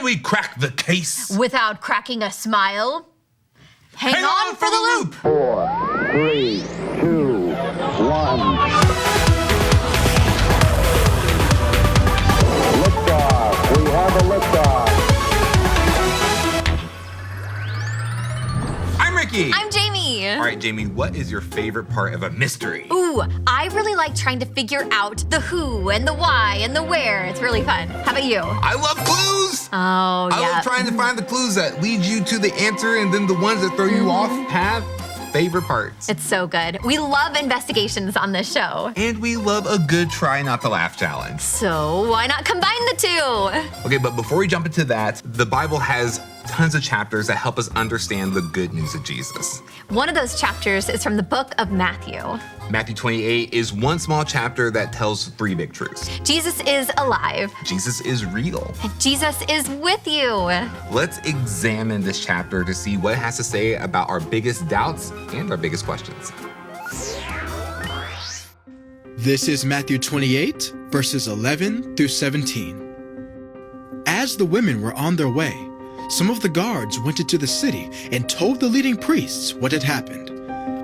we crack the case? Without cracking a smile? Hang on for the loop! 4, 3, 2, 1. Liftoff. We have a liftoff. I'm Ricky. I'm Jamie. All right, Jamie, what is your favorite part of a mystery? Ooh, I really like trying to figure out the who and the why and the where. It's really fun. How about you? I love clues. Oh, yeah. I love trying to find the clues that lead you to the answer, and then the ones that throw you off have favorite parts. It's so good. We love investigations on this show. And we love a good try not to laugh challenge. So why not combine the two? Okay, but before we jump into that, the Bible has tons of chapters that help us understand the good news of Jesus. One of those chapters is from the book of Matthew. Matthew 28 is one small chapter that tells 3 big truths. Jesus is alive. Jesus is real. And Jesus is with you. Let's examine this chapter to see what it has to say about our biggest doubts and our biggest questions. This is Matthew 28, verses 11 through 17. As the women were on their way, some of the guards went into the city and told the leading priests what had happened.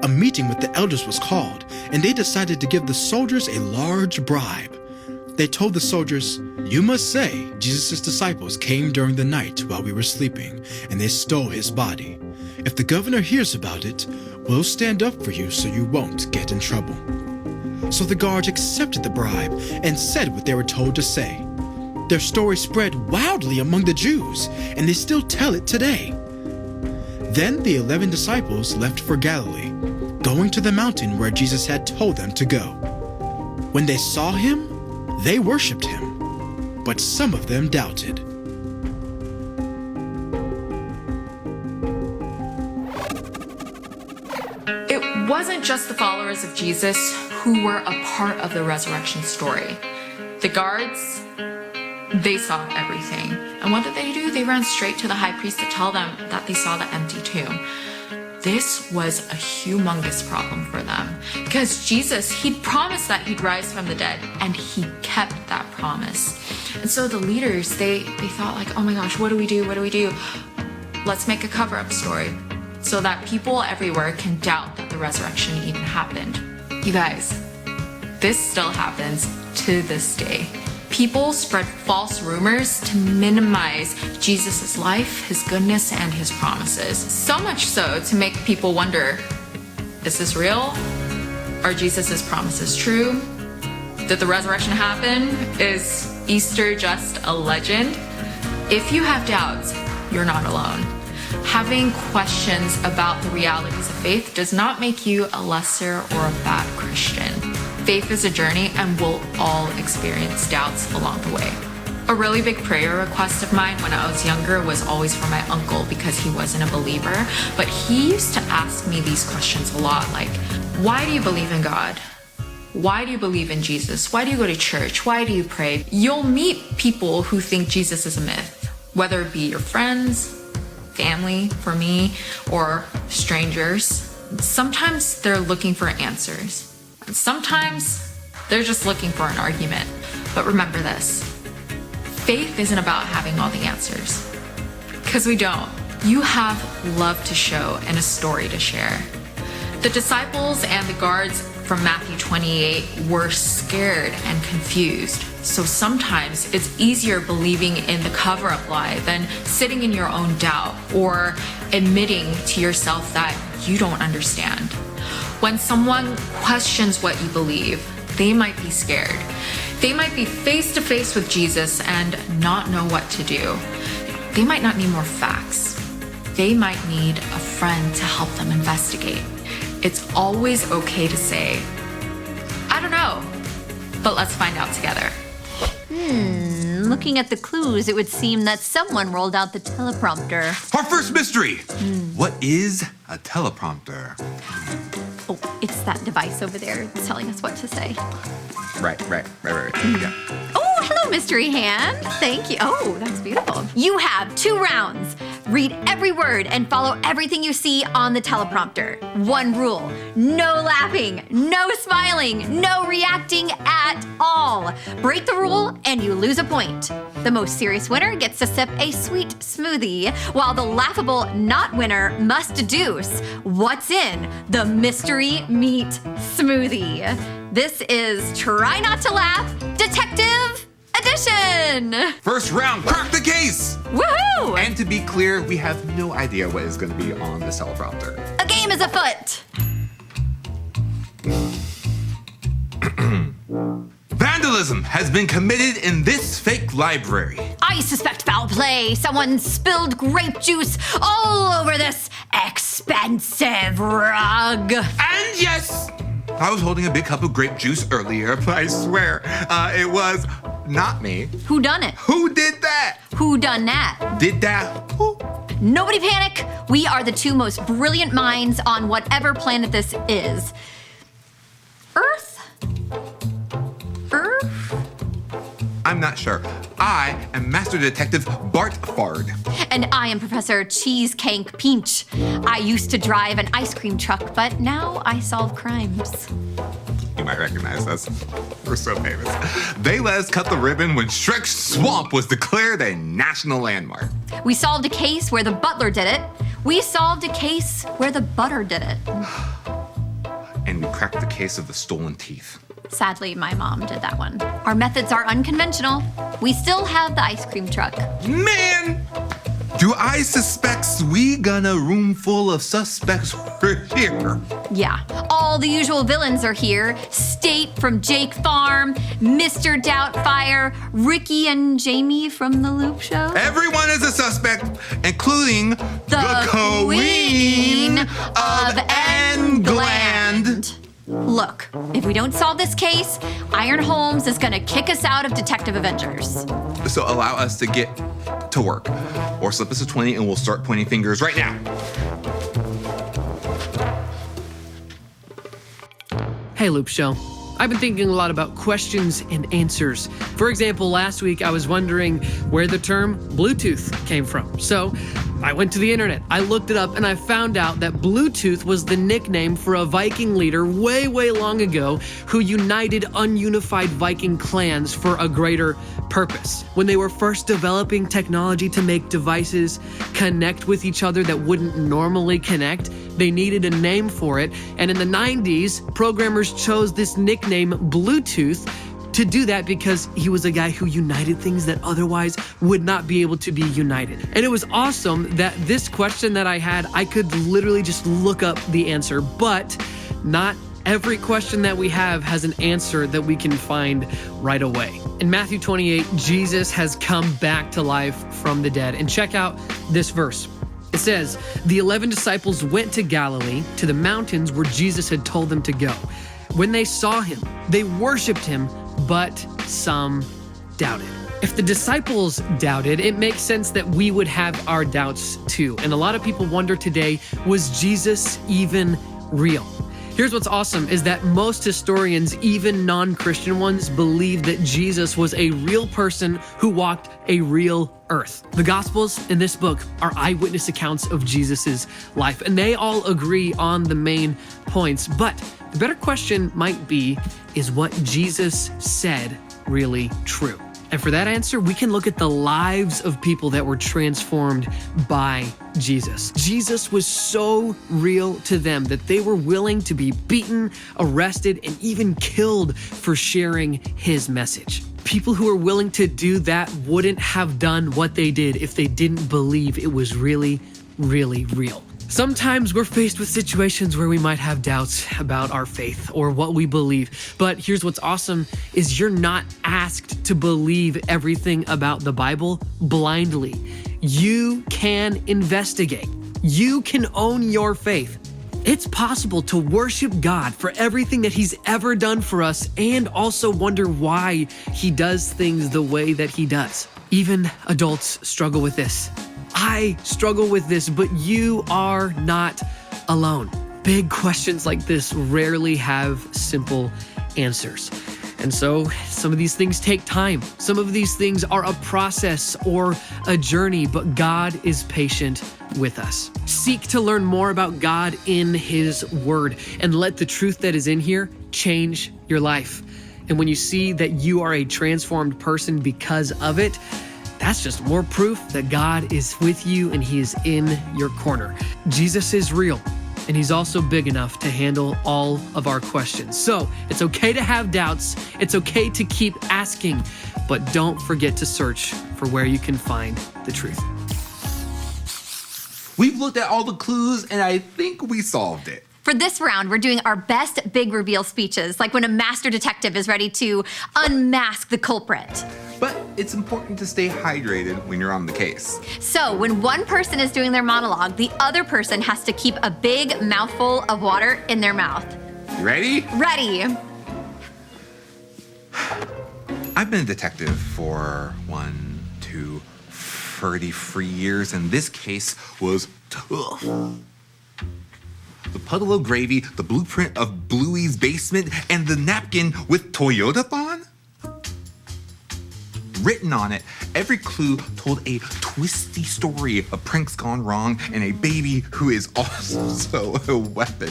A meeting with the elders was called, and they decided to give the soldiers a large bribe. They told the soldiers, "You must say Jesus' disciples came during the night while we were sleeping, and they stole his body. If the governor hears about it, we'll stand up for you so you won't get in trouble." So the guards accepted the bribe and said what they were told to say. Their story spread wildly among the Jews, and they still tell it today. Then the 11 disciples left for Galilee, going to the mountain where Jesus had told them to go. When they saw him, they worshipped him, but some of them doubted. It wasn't just the followers of Jesus who were a part of the resurrection story. The guards, they saw everything. And what did they do? They ran straight to the high priest to tell them that they saw the empty tomb. This was a humongous problem for them because Jesus, he'd promised that he'd rise from the dead, and he kept that promise. And so the leaders, they thought like, oh my gosh, what do we do? What do we do? Let's make a cover-up story so that people everywhere can doubt that the resurrection even happened. You guys, this still happens to this day. People spread false rumors to minimize Jesus' life, his goodness, and his promises. So much so to make people wonder, is this real? Are Jesus' promises true? Did the resurrection happen? Is Easter just a legend? If you have doubts, you're not alone. Having questions about the realities of faith does not make you a lesser or a bad Christian. Faith is a journey, and we'll all experience doubts along the way. A really big prayer request of mine when I was younger was always for my uncle because he wasn't a believer, but he used to ask me these questions a lot, like, why do you believe in God? Why do you believe in Jesus? Why do you go to church? Why do you pray? You'll meet people who think Jesus is a myth, whether it be your friends, family, for me, or strangers. Sometimes they're looking for answers. Sometimes they're just looking for an argument. But remember this, faith isn't about having all the answers, because we don't. You have love to show and a story to share. The disciples and the guards from Matthew 28 were scared and confused. So sometimes it's easier believing in the cover-up lie than sitting in your own doubt or admitting to yourself that you don't understand. When someone questions what you believe, they might be scared. They might be face to face with Jesus and not know what to do. They might not need more facts. They might need a friend to help them investigate. It's always okay to say, I don't know, but let's find out together. Looking at the clues, it would seem that someone rolled out the teleprompter. Our first mystery. What is a teleprompter? Oh, it's that device over there. It's telling us what to say. Right. Yeah. Oh, hello, Mystery Hand. Thank you. Oh, that's beautiful. You have 2 rounds. Read every word and follow everything you see on the teleprompter. One rule: no laughing, no smiling, no reacting at all. Break the rule and you lose a point. The most serious winner gets to sip a sweet smoothie, while the laughable not winner must deduce what's in the mystery meat smoothie. This is Try Not to Laugh Detective Edition! First round, crack the case! Woohoo! And to be clear, we have no idea what is going to be on this teleprompter. A game is afoot! Vandalism has been committed in this fake library. I suspect foul play. Someone spilled grape juice all over this expensive rug. And yes, I was holding a big cup of grape juice earlier, but I swear it was not me. Who done it? Who did that? Who done that? Did that? Who? Nobody panic. We are the two most brilliant minds on whatever planet this is. Earth? I'm not sure. I am Master Detective Bart Fard. And I am Professor Cheesecake Pinch. I used to drive an ice cream truck, but now I solve crimes. You might recognize us. We're so famous. They let us cut the ribbon when Shrek's Swamp was declared a national landmark. We solved a case where the butler did it. We solved a case where the butter did it. And we cracked the case of the stolen teeth. Sadly, my mom did that one. Our methods are unconventional. We still have the ice cream truck. Man! Do I suspect we got a room full of suspects right here? Yeah, all the usual villains are here. State from Jake Farm, Mr. Doubtfire, Ricky and Jamie from The Loop Show. Everyone is a suspect, including the Queen of England. Look, if we don't solve this case, Iron Holmes is gonna kick us out of Detective Avengers. So allow us to get to work, or slip us a 20 and we'll start pointing fingers right now. Hey, Loop Show. I've been thinking a lot about questions and answers. For example, last week I was wondering where the term Bluetooth came from. So I went to the internet, I looked it up, and I found out that Bluetooth was the nickname for a Viking leader way long ago who united ununified Viking clans for a greater purpose. When they were first developing technology to make devices connect with each other that wouldn't normally connect, they needed a name for it, and in the 90s, programmers chose this nickname Bluetooth to do that because he was a guy who united things that otherwise would not be able to be united. And it was awesome that this question that I had, I could literally just look up the answer, but not every question that we have has an answer that we can find right away. In Matthew 28, Jesus has come back to life from the dead. And check out this verse. It says, the 11 disciples went to Galilee, to the mountains where Jesus had told them to go. When they saw him, they worshiped him, but some doubted. If the disciples doubted, it makes sense that we would have our doubts too. And a lot of people wonder today, was Jesus even real? Here's what's awesome is that most historians, even non-Christian ones, believe that Jesus was a real person who walked a real earth. The Gospels in this book are eyewitness accounts of Jesus's life, and they all agree on the main points. But the better question might be, is what Jesus said really true? And for that answer, we can look at the lives of people that were transformed by Jesus. Jesus was so real to them that they were willing to be beaten, arrested, and even killed for sharing his message. People who are willing to do that wouldn't have done what they did if they didn't believe it was really real. Sometimes we're faced with situations where we might have doubts about our faith or what we believe. But here's what's awesome is you're not asked to believe everything about the Bible blindly. You can investigate. You can own your faith. It's possible to worship God for everything that he's ever done for us and also wonder why he does things the way that he does. Even adults struggle with this. I struggle with this, but you are not alone. Big questions like this rarely have simple answers. And so some of these things take time. Some of these things are a process or a journey, but God is patient with us. Seek to learn more about God in His Word and let the truth that is in here change your life. And when you see that you are a transformed person because of it, that's just more proof that God is with you and He is in your corner. Jesus is real. And He's also big enough to handle all of our questions. So it's okay to have doubts. It's okay to keep asking, but don't forget to search for where you can find the truth. We've looked at all the clues, and I think we solved it. For this round, we're doing our best big reveal speeches, like when a master detective is ready to unmask the culprit. But it's important to stay hydrated when you're on the case. So when one person is doing their monologue, the other person has to keep a big mouthful of water in their mouth. You ready? Ready. I've been a detective for 33 years, and this case was tough. The puddle of gravy, the blueprint of Bluey's basement, and the napkin with Toyotathon? Written on it, every clue told a twisty story of pranks gone wrong and a baby who is also a weapon.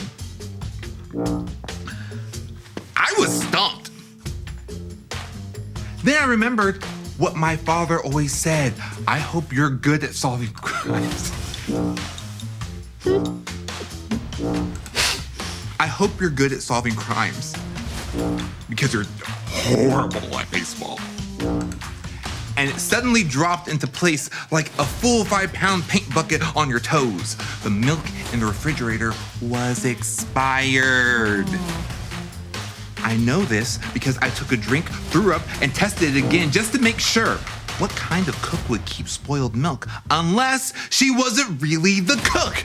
I was stumped. Then I remembered what my father always said. I hope you're good at solving crimes. I hope you're good at solving crimes because you're horrible at baseball. And it suddenly dropped into place like a full 5-pound paint bucket on your toes. The milk in the refrigerator was expired. I know this because I took a drink, threw up, and tested it again just to make sure. What kind of cook would keep spoiled milk unless she wasn't really the cook?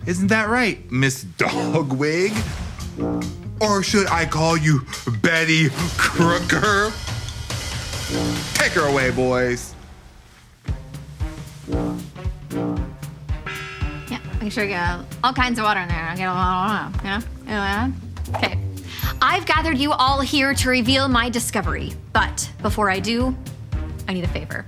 Isn't that right, Miss Dogwig? Or should I call you Betty Crooker? Take her away, boys. Yeah, make sure you get all kinds of water in there. Get a lot of water, yeah? Okay. I've gathered you all here to reveal my discovery, but before I do, I need a favor.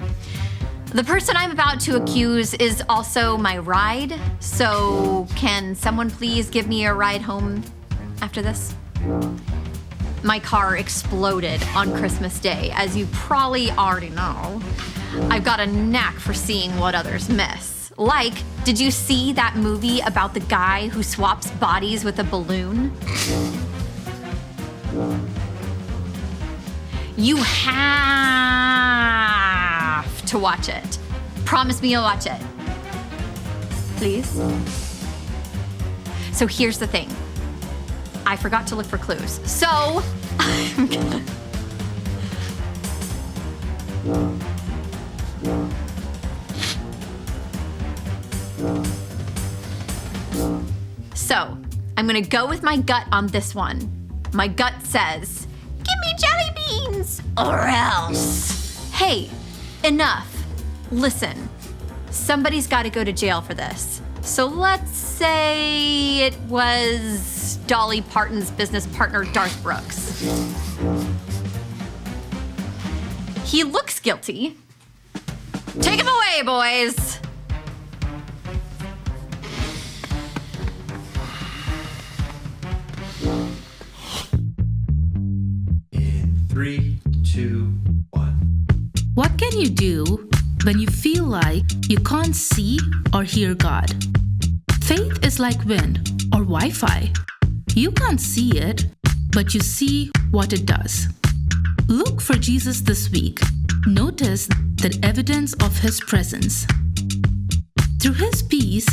The person I'm about to accuse is also my ride, so can someone please give me a ride home after this? My car exploded on Christmas Day, as you probably already know. I've got a knack for seeing what others miss. Like, did you see that movie about the guy who swaps bodies with a balloon? You have to watch it. Promise me you'll watch it. Please? So here's the thing. I forgot to look for clues. So, I'm gonna... So, I'm gonna go with my gut on this one. My gut says, give me jelly beans or else. Hey, enough. Listen, somebody's gotta go to jail for this. So let's say it was Dolly Parton's business partner, Darth Brooks. He looks guilty. Take him away, boys. In 3, 2, 1. What can you do when you feel like you can't see or hear God? Faith is like wind or Wi-Fi. You can't see it, but you see what it does. Look for Jesus this week. Notice the evidence of His presence. Through His peace,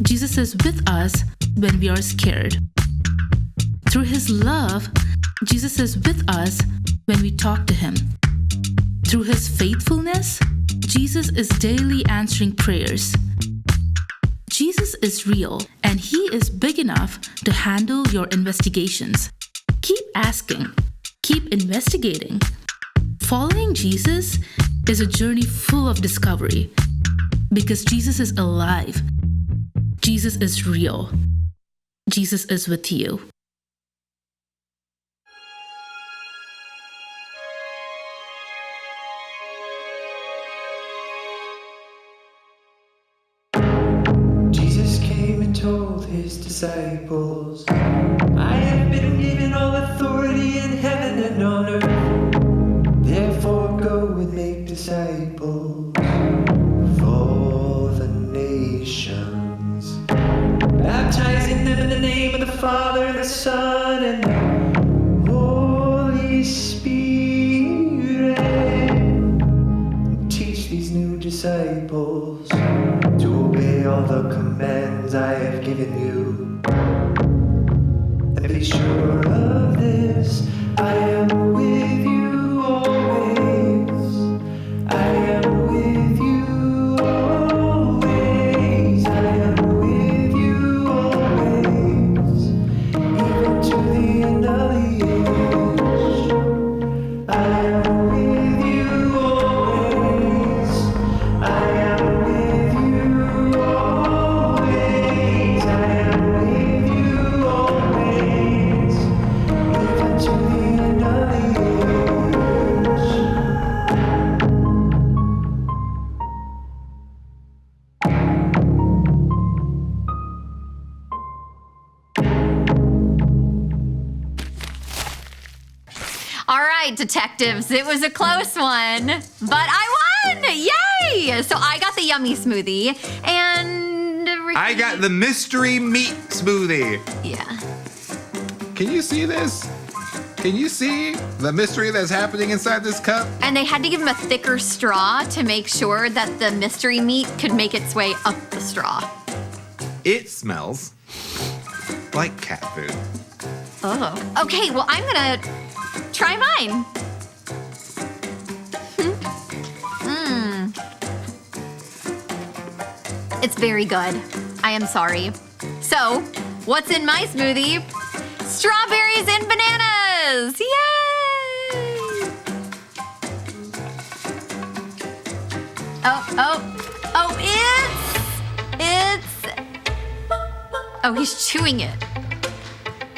Jesus is with us when we are scared. Through His love, Jesus is with us when we talk to Him. Through His faithfulness, Jesus is daily answering prayers. Jesus is real, and He is big enough to handle your investigations. Keep asking. Keep investigating. Following Jesus is a journey full of discovery because Jesus is alive. Jesus is real. Jesus is with you. disciples. I have been given all authority in heaven and on earth. Therefore go and make disciples for the nations, baptizing them in the name of the Father and the Son and the Holy Spirit. Teach these new disciples to obey all the commands I have given you. And be sure of this, I am with you always. I am with you always. I am with you always. Even to the end of the age. I am with you always. I am with you always. I am with you always. Even to the end of the age. All right, detectives, it was a close one, but I won! Yay! So I got the yummy smoothie, and Ricky... I got the mystery meat smoothie. Yeah. Can you see this? Can you see the mystery that's happening inside this cup? And they had to give him a thicker straw to make sure that the mystery meat could make its way up the straw. It smells like cat food. Oh. Okay, well, I'm gonna try mine. It's very good. I am sorry. So, what's in my smoothie? Strawberries and bananas! Yay! Oh, he's chewing it.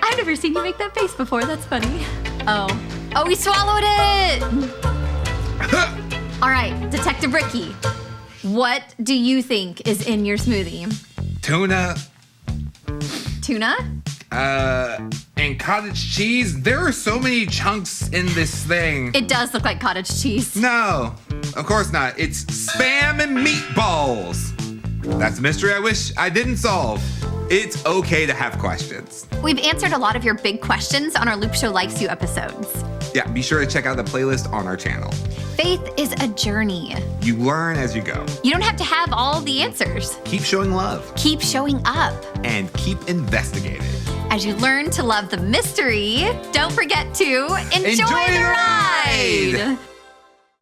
I've never seen you make that face before. That's funny. Oh, he swallowed it! All right, Detective Ricky, what do you think is in your smoothie? Tuna. Tuna? And cottage cheese. There are so many chunks in this thing. It does look like cottage cheese. No, of course not. It's Spam and meatballs. That's a mystery I wish I didn't solve. It's okay to have questions. We've answered a lot of your big questions on our Loop Show Likes You episodes. Yeah, be sure to check out the playlist on our channel. Faith is a journey. You learn as you go. You don't have to have all the answers. Keep showing love. Keep showing up. And keep investigating. As you learn to love the mystery, don't forget to enjoy the ride.